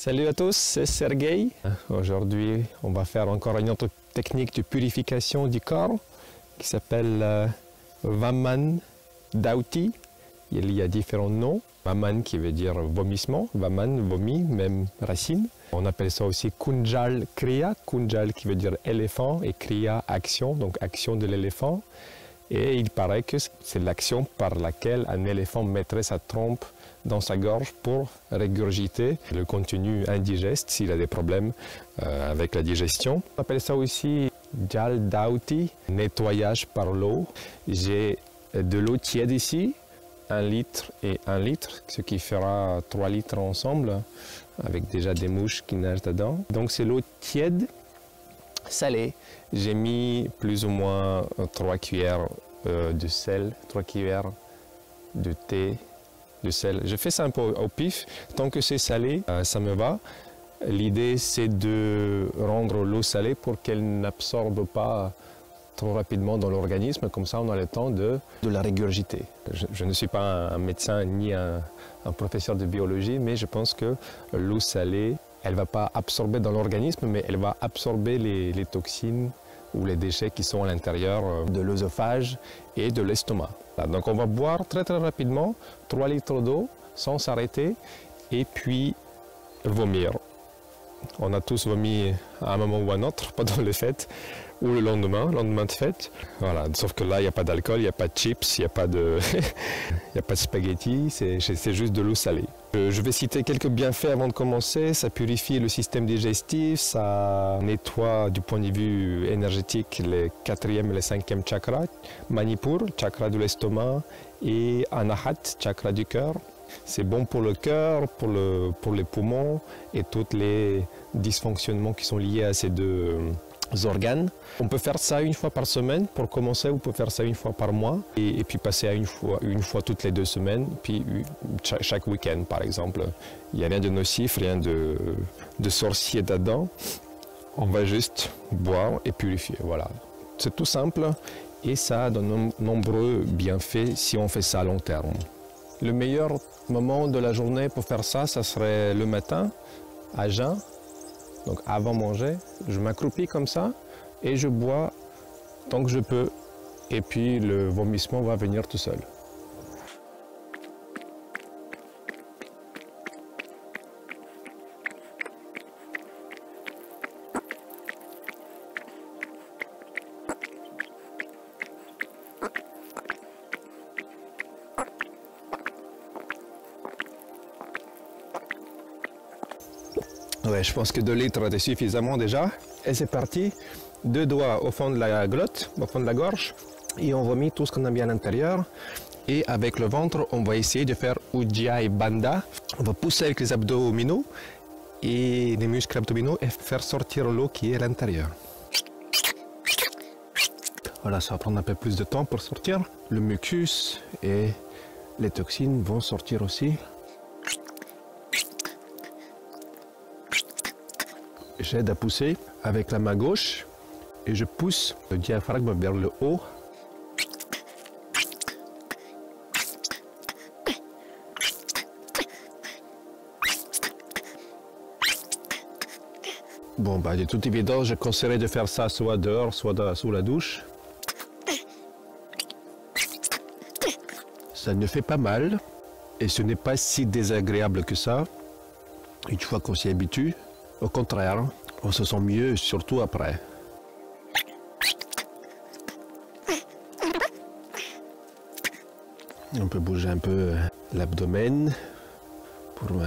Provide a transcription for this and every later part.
Salut à tous, c'est Sergueï. Aujourd'hui, on va faire encore une autre technique de purification du corps qui s'appelle Vaman Dhauti. Il y a différents noms. Vaman qui veut dire vomissement, Vaman, vomi, même racine. On appelle ça aussi Kunjal Kriya, Kunjal qui veut dire éléphant et Kriya action, donc action de l'éléphant. Et il paraît que c'est l'action par laquelle un éléphant mettrait sa trompe dans sa gorge pour régurgiter le contenu indigeste s'il a des problèmes avec la digestion. On appelle ça aussi Jal Dhauti, nettoyage par l'eau. J'ai de l'eau tiède ici, 1 litre et 1 litre, ce qui fera 3 litres ensemble, avec déjà des mouches qui nagent dedans. Donc c'est l'eau tiède, salée. J'ai mis plus ou moins 3 cuillères de sel, 3 cuillères de thé, de sel. Je fais ça un peu au pif. Tant que c'est salé, ça me va. L'idée, c'est de rendre l'eau salée pour qu'elle n'absorbe pas trop rapidement dans l'organisme. Comme ça, on a le temps de la régurgiter. Je ne suis pas un médecin ni un professeur de biologie, mais je pense que l'eau salée, elle ne va pas absorber dans l'organisme, mais elle va absorber les toxines ou les déchets qui sont à l'intérieur de l'œsophage et de l'estomac. Donc on va boire très rapidement 3 litres d'eau sans s'arrêter et puis vomir. On a tous vomi à un moment ou à un autre pendant les fêtes ou le lendemain de fête. Voilà, sauf que là, il n'y a pas d'alcool, il n'y a pas de chips, il n'y a pas de spaghettis, c'est juste de l'eau salée. Je vais citer quelques bienfaits avant de commencer. Ça purifie le système digestif, ça nettoie du point de vue énergétique les 4e et les 5e chakras. Manipur, chakra de l'estomac, et Anahat, chakra du cœur. C'est bon pour le cœur, pour les poumons et tous les dysfonctionnements qui sont liés à ces deux organes. On peut faire ça 1 fois par semaine. Pour commencer, on peut faire ça 1 fois par mois et puis passer à une fois toutes les 2 semaines, puis chaque week-end par exemple. Il n'y a rien de nocif, rien de sorcier dedans. On va juste boire et purifier. Voilà. C'est tout simple et ça a de nombreux bienfaits si on fait ça à long terme. Le meilleur moment de la journée pour faire ça, ça serait le matin, à jeun. Donc avant manger, je m'accroupis comme ça et je bois tant que je peux. Et puis le vomissement va venir tout seul. Ouais, je pense que 2 litres est suffisamment déjà. Et c'est parti. 2 doigts au fond de la glotte, au fond de la gorge. Et on vomit tout ce qu'on a mis à l'intérieur. Et avec le ventre, on va essayer de faire Ujjayi Bandha. On va pousser avec les abdominaux et les muscles abdominaux et faire sortir l'eau qui est à l'intérieur. Voilà, ça va prendre un peu plus de temps pour sortir. Le mucus et les toxines vont sortir aussi. J'aide à pousser avec la main gauche et je pousse le diaphragme vers le haut. Bon, de toute évidence, je conseillerais de faire ça soit dehors, soit sous la douche. Ça ne fait pas mal et ce n'est pas si désagréable que ça, une fois qu'on s'y habitue. Au contraire, on se sent mieux, surtout après. On peut bouger un peu l'abdomen pour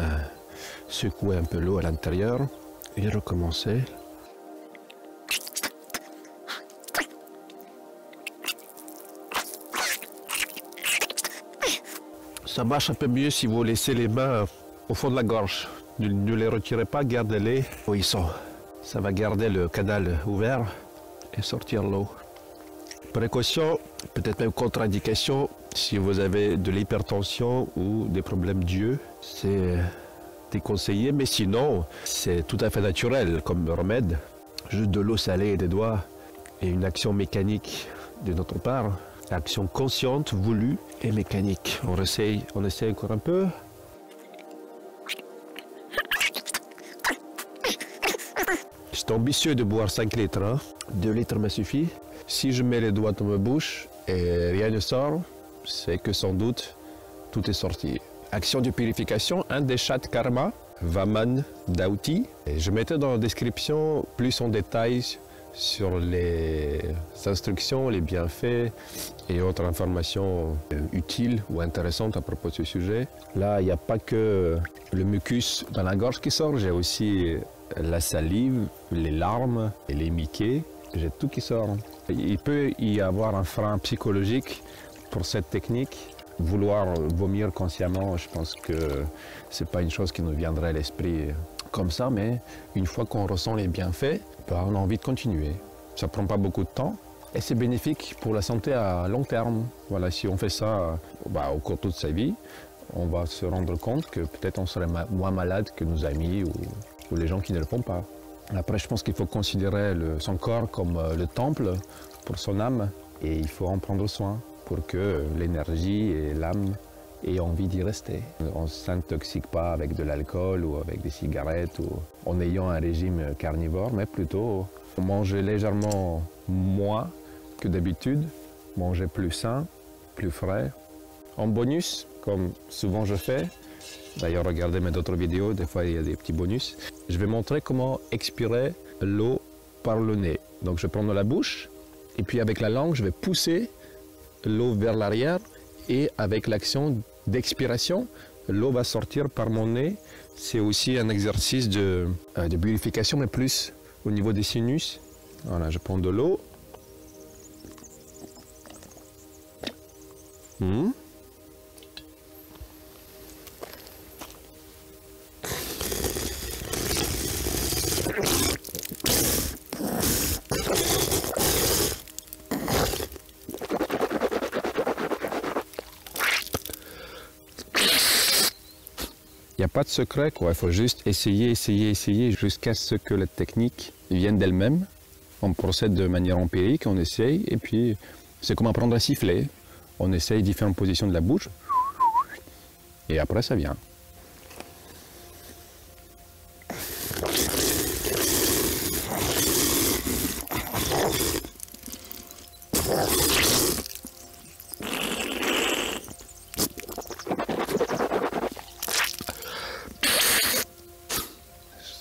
secouer un peu l'eau à l'intérieur et recommencer. Ça marche un peu mieux si vous laissez les mains au fond de la gorge. Ne les retirez pas, gardez-les où ils sont. Ça va garder le canal ouvert et sortir l'eau. Précaution, peut-être même contre-indication, si vous avez de l'hypertension ou des problèmes d'yeux, c'est déconseillé, mais sinon, c'est tout à fait naturel comme remède. Juste de l'eau salée et des doigts et une action mécanique de notre part. Action consciente, voulue et mécanique. On essaye encore un peu. C'est ambitieux de boire 5 litres. Hein. 2 litres me suffit. Si je mets les doigts dans ma bouche et rien ne sort, c'est que sans doute tout est sorti. Action de purification, un des chats karma, Vaman Dauti. Et je mettais dans la description plus en détail sur les instructions, les bienfaits et autres informations utiles ou intéressantes à propos de ce sujet. Là, il n'y a pas que le mucus dans la gorge qui sort, j'ai aussi la salive, les larmes et les miquets. J'ai tout qui sort. Il peut y avoir un frein psychologique pour cette technique. Vouloir vomir consciemment, je pense que ce n'est pas une chose qui nous viendrait à l'esprit comme ça, mais une fois qu'on ressent les bienfaits, on a envie de continuer. Ça ne prend pas beaucoup de temps et c'est bénéfique pour la santé à long terme. Voilà, si on fait ça au cours de toute sa vie, on va se rendre compte que peut-être on serait moins malade que nos amis ou les gens qui ne le font pas. Après, je pense qu'il faut considérer son corps comme le temple pour son âme et il faut en prendre soin pour que l'énergie et l'âme aient envie d'y rester. On ne s'intoxique pas avec de l'alcool ou avec des cigarettes ou en ayant un régime carnivore, mais plutôt manger légèrement moins que d'habitude, manger plus sain, plus frais. En bonus, comme souvent je fais, d'ailleurs regardez mes autres vidéos, des fois il y a des petits bonus, je vais montrer comment expirer l'eau par le nez. Donc je prends dans la bouche et puis avec la langue je vais pousser l'eau vers l'arrière et avec l'action d'expiration, l'eau va sortir par mon nez. C'est aussi un exercice de purification, mais plus au niveau des sinus. Voilà, je prends de l'eau. Il n'y a pas de secret, quoi. Il faut juste essayer jusqu'à ce que la technique vienne d'elle-même. On procède de manière empirique, on essaye, et puis c'est comme apprendre à siffler. On essaye différentes positions de la bouche, et après ça vient.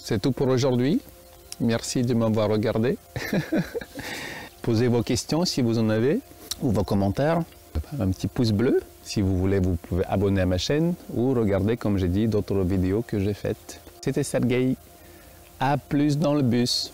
C'est tout pour aujourd'hui. Merci de m'avoir regardé. Posez vos questions si vous en avez, ou vos commentaires. Un petit pouce bleu. Si vous voulez, vous pouvez abonner à ma chaîne ou regarder, comme j'ai dit, d'autres vidéos que j'ai faites. C'était Sergueï. À plus dans le bus.